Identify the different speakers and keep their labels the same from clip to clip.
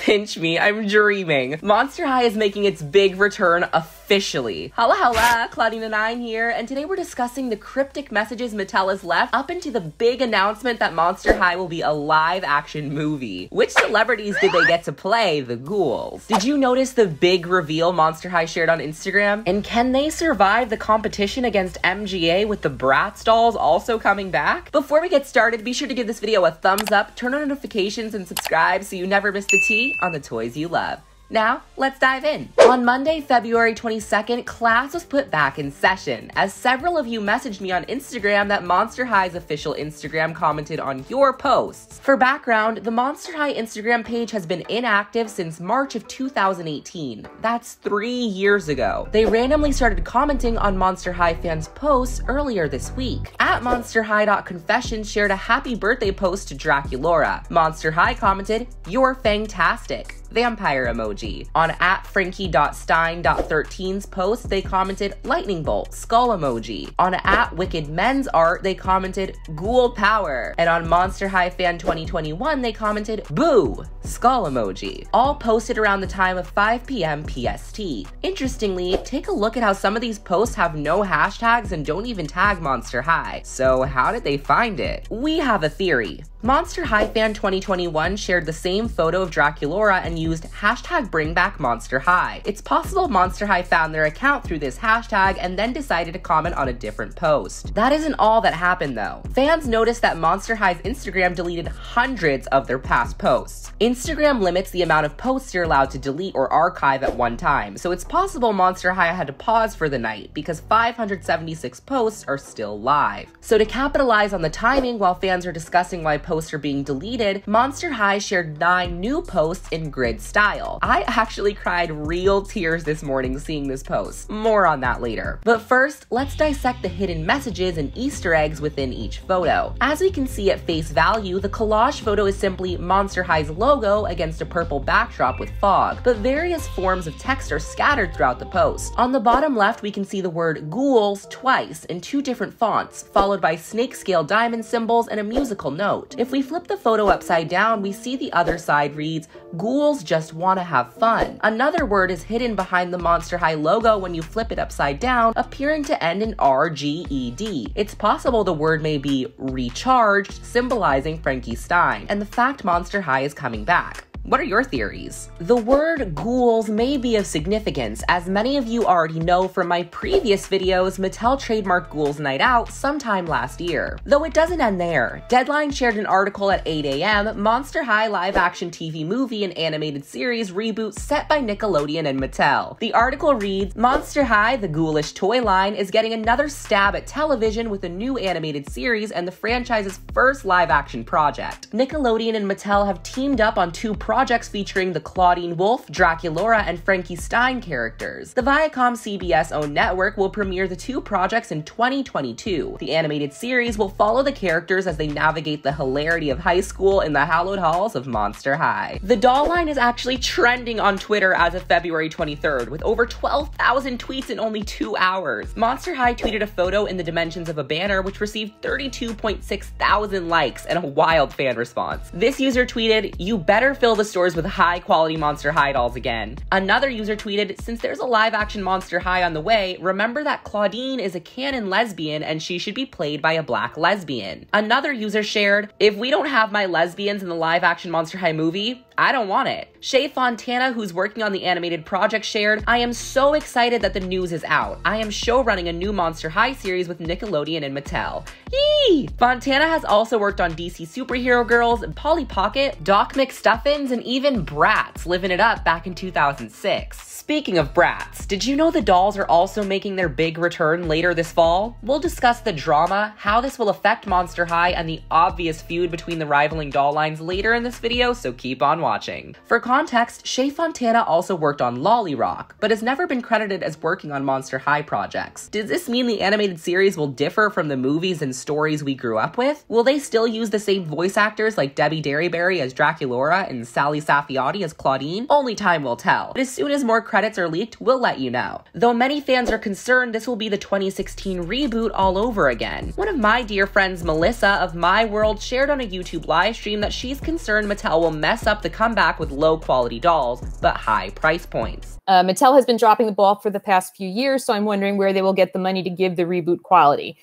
Speaker 1: Pinch me, I'm dreaming. Monster High is making its big return officially. Holla, Claudina9 here, and today we're discussing the cryptic messages Mattel has left up into the big announcement that Monster High will be a live-action movie. Which celebrities did they get to play the ghouls? Did you notice the big reveal Monster High shared on Instagram? And can they survive the competition against MGA with the Bratz dolls also coming back? Before we get started, be sure to give this video a thumbs up, turn on notifications, and subscribe so you never miss the tea on the toys you love. Now, let's dive in. On Monday, February 22nd, class was put back in session, as several of you messaged me on Instagram that Monster High's official Instagram commented on your posts. For background, the Monster High Instagram page has been inactive since March of 2018. That's 3 years ago. They randomly started commenting on Monster High fans' posts earlier this week. At MonsterHigh.confessions shared a happy birthday post to Draculaura. Monster High commented, "You're fantastic." Vampire emoji. On @Frankie.Stein.13's post, they commented lightning bolt, skull emoji. On @WickedMen'sArt, they commented ghoul power. And on Monster High Fan 2021, they commented boo, skull emoji. All posted around the time of 5 p.m. PST. Interestingly, take a look at how some of these posts have no hashtags and don't even tag Monster High. So how did they find it? We have a theory. Monster High Fan 2021 shared the same photo of Draculaura and used #BringBackMonsterHigh. It's possible Monster High found their account through this hashtag and then decided to comment on a different post. That isn't all that happened though. Fans noticed that Monster High's Instagram deleted hundreds of their past posts. Instagram limits the amount of posts you're allowed to delete or archive at one time, so it's possible Monster High had to pause for the night because 576 posts are still live. So to capitalize on the timing while fans are discussing why posts are being deleted, Monster High shared 9 new posts in grid style. I actually cried real tears this morning seeing this post. More on that later. But first, let's dissect the hidden messages and Easter eggs within each photo. As we can see at face value, the collage photo is simply Monster High's logo against a purple backdrop with fog, but various forms of text are scattered throughout the post. On the bottom left, we can see the word ghouls twice in 2 different fonts, followed by snake scale diamond symbols and a musical note. If we flip the photo upside down, we see the other side reads, "Ghouls just want to have fun." Another word is hidden behind the Monster High logo when you flip it upside down, appearing to end in RGED. It's possible the word may be recharged, symbolizing Frankie Stein, and the fact Monster High is coming back. What are your theories? The word ghouls may be of significance, as many of you already know from my previous videos, Mattel trademarked Ghouls Night Out sometime last year. Though it doesn't end there. Deadline shared an article at 8 a.m., Monster High live-action TV movie and animated series reboot set by Nickelodeon and Mattel. The article reads, Monster High, the ghoulish toy line, is getting another stab at television with a new animated series and the franchise's first live-action project. Nickelodeon and Mattel have teamed up on 2 projects featuring the Claudine Wolf, Draculaura, and Frankie Stein characters. The Viacom CBS-owned network will premiere the 2 projects in 2022. The animated series will follow the characters as they navigate the hilarity of high school in the hallowed halls of Monster High. The doll line is actually trending on Twitter as of February 23rd, with over 12,000 tweets in only 2 hours. Monster High tweeted a photo in the dimensions of a banner, which received 32.6 thousand likes and a wild fan response. This user tweeted, "You better fill the stores with high-quality Monster High dolls again." Another user tweeted, "Since there's a live-action Monster High on the way, remember that Claudine is a canon lesbian and she should be played by a black lesbian." Another user shared, "If we don't have my lesbians in the live-action Monster High movie, I don't want it." Shay Fontana, who's working on the animated project, shared, "I am so excited that the news is out. I am showrunning a new Monster High series with Nickelodeon and Mattel. Yee!" Fontana has also worked on DC Superhero Girls, Polly Pocket, Doc McStuffins, and even Bratz, living it up back in 2006. Speaking of Bratz, did you know the dolls are also making their big return later this fall? We'll discuss the drama, how this will affect Monster High, and the obvious feud between the rivaling doll lines later in this video, so keep on watching. For context, Shay Fontana also worked on Lolly Rock, but has never been credited as working on Monster High projects. Does this mean the animated series will differ from the movies and stories we grew up with? Will they still use the same voice actors like Debbie Derryberry as Draculaura and Sally Safiotti as Claudine? Only time will tell. But as soon as more credits are leaked, we'll let you know. Though many fans are concerned this will be the 2016 reboot all over again. One of my dear friends, Melissa of My World, shared on a YouTube live stream that she's concerned Mattel will mess up the comeback with low quality dolls, but high price points.
Speaker 2: Mattel has been dropping the ball for the past few years, so I'm wondering where they will get the money to give the reboot quality.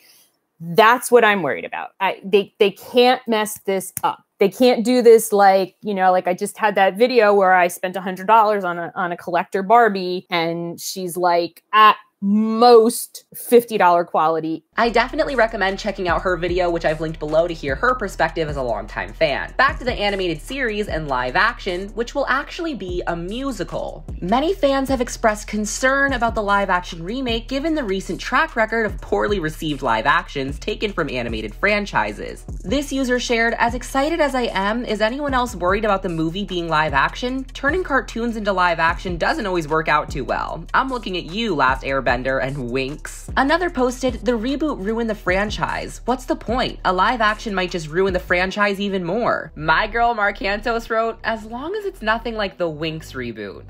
Speaker 2: That's what I'm worried about. They can't mess this up. They can't do this like I just had that video where I spent $100 on a collector Barbie, and she's like at most $50 quality.
Speaker 1: I definitely recommend checking out her video, which I've linked below, to hear her perspective as a longtime fan. Back to the animated series and live action, which will actually be a musical. Many fans have expressed concern about the live action remake given the recent track record of poorly received live actions taken from animated franchises. This user shared, "As excited as I am, is anyone else worried about the movie being live action? Turning cartoons into live action doesn't always work out too well. I'm looking at you, Last Airbender," and winks. Another posted, "The reboot ruined the franchise. What's the point? A live action might just ruin the franchise even more." My girl Marcantos wrote, "As long as it's nothing like the Winx reboot. ...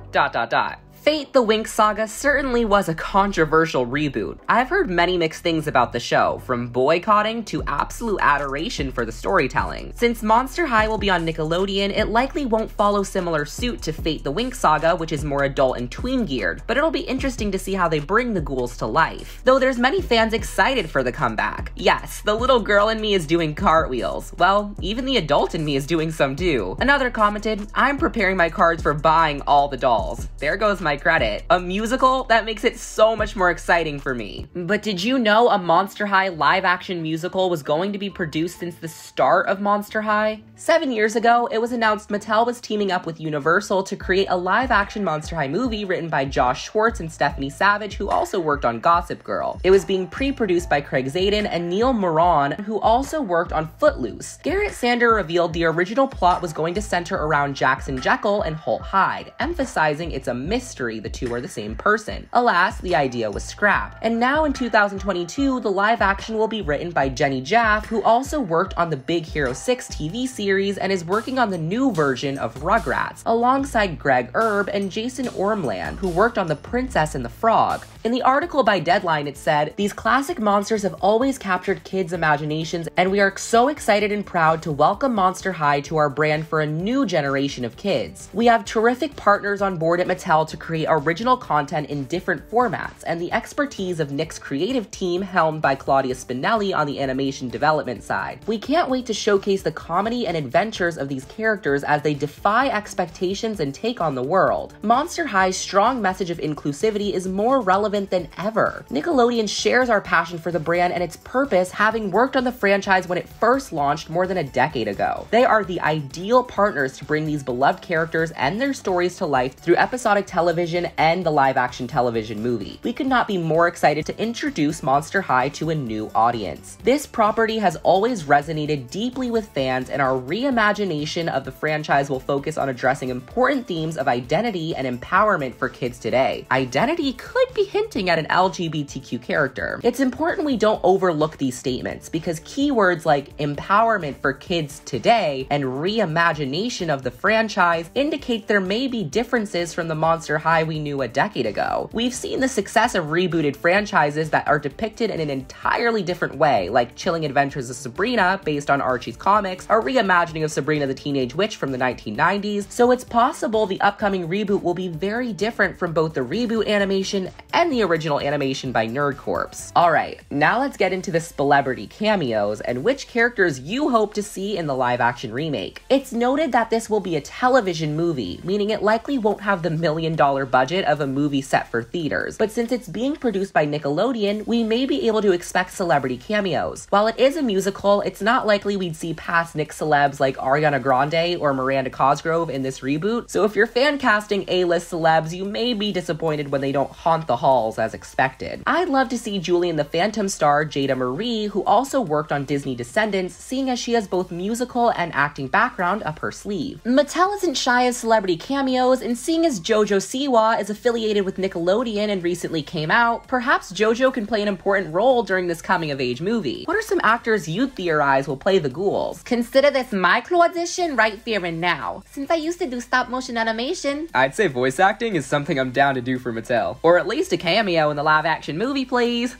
Speaker 1: Fate the Winx Saga certainly was a controversial reboot. I've heard many mixed things about the show, from boycotting to absolute adoration for the storytelling. Since Monster High will be on Nickelodeon, it likely won't follow similar suit to Fate the Winx Saga, which is more adult and tween geared, but it'll be interesting to see how they bring the ghouls to life. Though there's many fans excited for the comeback. Yes, the little girl in me is doing cartwheels. Well, even the adult in me is doing some too." Another commented, "I'm preparing my cards for buying all the dolls. There goes my credit. A musical? That makes it so much more exciting for me." But did you know a Monster High live action musical was going to be produced since the start of Monster High? 7 years ago, it was announced Mattel was teaming up with Universal to create a live action Monster High movie written by Josh Schwartz and Stephanie Savage, who also worked on Gossip Girl. It was being pre-produced by Craig Zadan and Neil Moran, who also worked on Footloose. Garrett Sander revealed the original plot was going to center around Jackson Jekyll and Holt Hyde, emphasizing it's a mystery the two are the same person. Alas, the idea was scrapped. And now in 2022, the live action will be written by Jenny Jaff, who also worked on the Big Hero 6 TV series and is working on the new version of Rugrats, alongside Greg Erb and Jason Ormland, who worked on The Princess and the Frog. In the article by Deadline, it said, "These classic monsters have always captured kids' imaginations, and we are so excited and proud to welcome Monster High to our brand for a new generation of kids. We have terrific partners on board at Mattel to create original content in different formats, and the expertise of Nick's creative team, helmed by Claudia Spinelli on the animation development side. We can't wait to showcase the comedy and adventures of these characters as they defy expectations and take on the world. Monster High's strong message of inclusivity is more relevant than ever. Nickelodeon shares our passion for the brand and its purpose, having worked on the franchise when it first launched more than a decade ago. They are the ideal partners to bring these beloved characters and their stories to life through episodic television and the live-action television movie. We could not be more excited to introduce Monster High to a new audience. This property has always resonated deeply with fans, and our reimagination of the franchise will focus on addressing important themes of identity and empowerment for kids today. Identity could be hinting at an LGBTQ character. It's important we don't overlook these statements, because keywords like empowerment for kids today and reimagination of the franchise indicate there may be differences from the Monster High we knew a decade ago. We've seen the success of rebooted franchises that are depicted in an entirely different way, like Chilling Adventures of Sabrina, based on Archie's comics, a reimagining of Sabrina the Teenage Witch from the 1990s, so it's possible the upcoming reboot will be very different from both the reboot animation and the original animation by NerdCorps. Alright, now let's get into the celebrity cameos and which characters you hope to see in the live-action remake. It's noted that this will be a television movie, meaning it likely won't have the $1 million budget of a movie set for theaters, but since it's being produced by Nickelodeon, we may be able to expect celebrity cameos. While it is a musical, it's not likely we'd see past Nick celebs like Ariana Grande or Miranda Cosgrove in this reboot, so if you're fan casting A-list celebs, you may be disappointed when they don't haunt the halls as expected. I'd love to see Julie and the Phantom star Jada Marie, who also worked on Disney Descendants, seeing as she has both musical and acting background up her sleeve. Mattel isn't shy of celebrity cameos, and seeing as JoJo Siwa is affiliated with Nickelodeon and recently came out, perhaps JoJo can play an important role during this coming-of-age movie. What are some actors you theorize will play the ghouls? Consider this my clue audition right here and now, since I used to do stop-motion animation. I'd say voice acting is something I'm down to do for Mattel. Or at least a cameo in the live-action movie, please.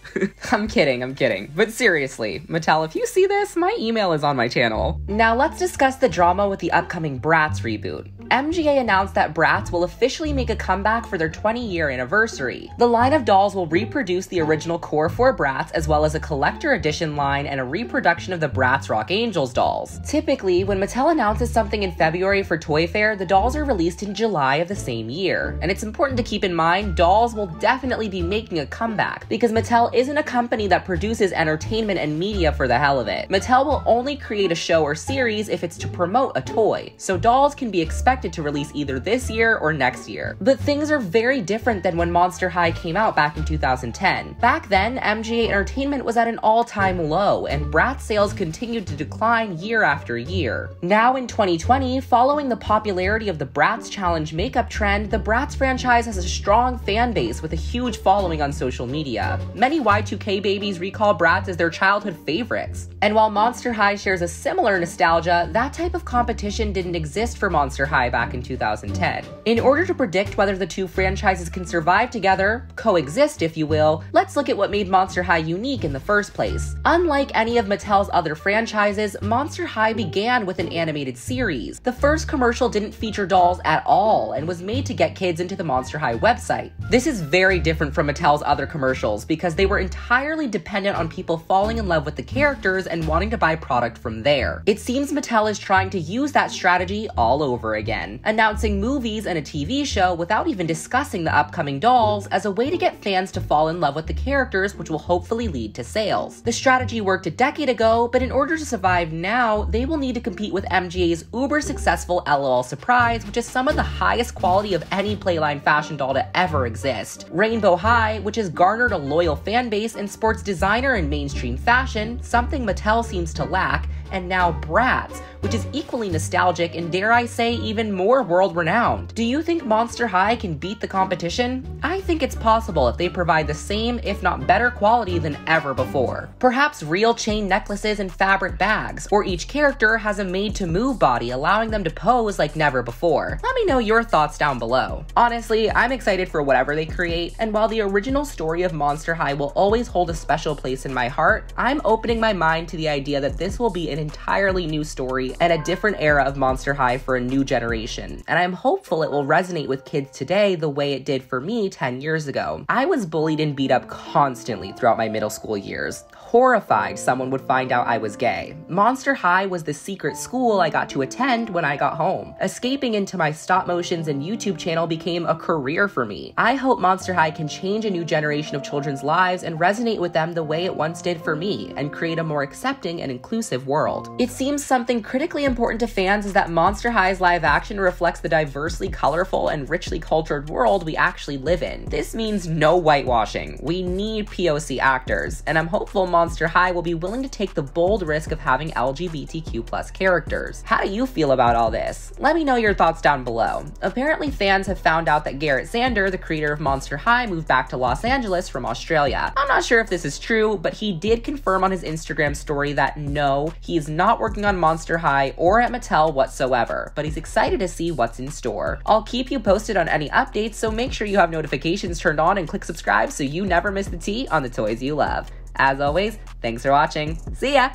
Speaker 1: I'm I'm kidding. But seriously, Mattel, if you see this, my email is on my channel. Now let's discuss the drama with the upcoming Bratz reboot. MGA announced that Bratz will officially make a comeback for their 20-year anniversary. The line of dolls will reproduce the original core 4 Bratz, as well as a collector edition line and a reproduction of the Bratz Rock Angels dolls. Typically, when Mattel announces something in February for Toy Fair, the dolls are released in July of the same year. And it's important to keep in mind, dolls will definitely be making a comeback, because Mattel isn't a company that produces entertainment and media for the hell of it. Mattel will only create a show or series if it's to promote a toy, so dolls can be expected to release either this year or next year. But things are very different than when Monster High came out back in 2010. Back then, MGA Entertainment was at an all-time low, and Bratz sales continued to decline year after year. Now in 2020, following the popularity of the Bratz Challenge makeup trend, the Bratz franchise has a strong fan base with a huge following on social media. Many Y2K babies recall Bratz as their childhood favorites. And while Monster High shares a similar nostalgia, that type of competition didn't exist for Monster High back in 2010. In order to predict whether the two franchises can survive together, coexist if you will, let's look at what made Monster High unique in the first place. Unlike any of Mattel's other franchises, Monster High began with an animated series. The first commercial didn't feature dolls at all and was made to get kids into the Monster High website. This is very different from Mattel's other commercials because they were entirely dependent on people falling in love with the characters and wanting to buy product from there. It seems Mattel is trying to use that strategy all over again, announcing movies and a TV show without even discussing the upcoming dolls as a way to get fans to fall in love with the characters, which will hopefully lead to sales. The strategy worked a decade ago, but in order to survive now, they will need to compete with MGA's uber successful LOL Surprise, which is some of the highest quality of any Playline fashion doll to ever exist. Rainbow High, which has garnered a loyal fan base in sports designer and mainstream fashion, something Mattel seems to lack, and now Bratz, which is equally nostalgic and dare I say even more world-renowned. Do you think Monster High can beat the competition? I think it's possible if they provide the same, if not better quality than ever before. Perhaps real chain necklaces and fabric bags, or each character has a made-to-move body allowing them to pose like never before. Let me know your thoughts down below. Honestly, I'm excited for whatever they create, and while the original story of Monster High will always hold a special place in my heart, I'm opening my mind to the idea that this will be an entirely new story and a different era of Monster High for a new generation, and I'm hopeful it will resonate with kids today the way it did for me 10 years ago. I was bullied and beat up constantly throughout my middle school years, horrified someone would find out I was gay. Monster High was the secret school I got to attend when I got home. Escaping into my stop motions and YouTube channel became a career for me. I hope Monster High can change a new generation of children's lives and resonate with them the way it once did for me, and create a more accepting and inclusive world. It seems something critically important to fans is that Monster High's live action reflects the diversely colorful and richly cultured world we actually live in. This means no whitewashing. We need POC actors, and I'm hopeful Monster High will be willing to take the bold risk of having LGBTQ+ characters. How do you feel about all this? Let me know your thoughts down below. Apparently fans have found out that Garrett Zander, the creator of Monster High, moved back to Los Angeles from Australia. I'm not sure if this is true, but he did confirm on his Instagram story that no, he is not working on Monster High or at Mattel whatsoever, but he's excited to see what's in store. I'll keep you posted on any updates, so make sure you have notifications turned on and click subscribe so you never miss the tea on the toys you love. As always, thanks for watching. See ya!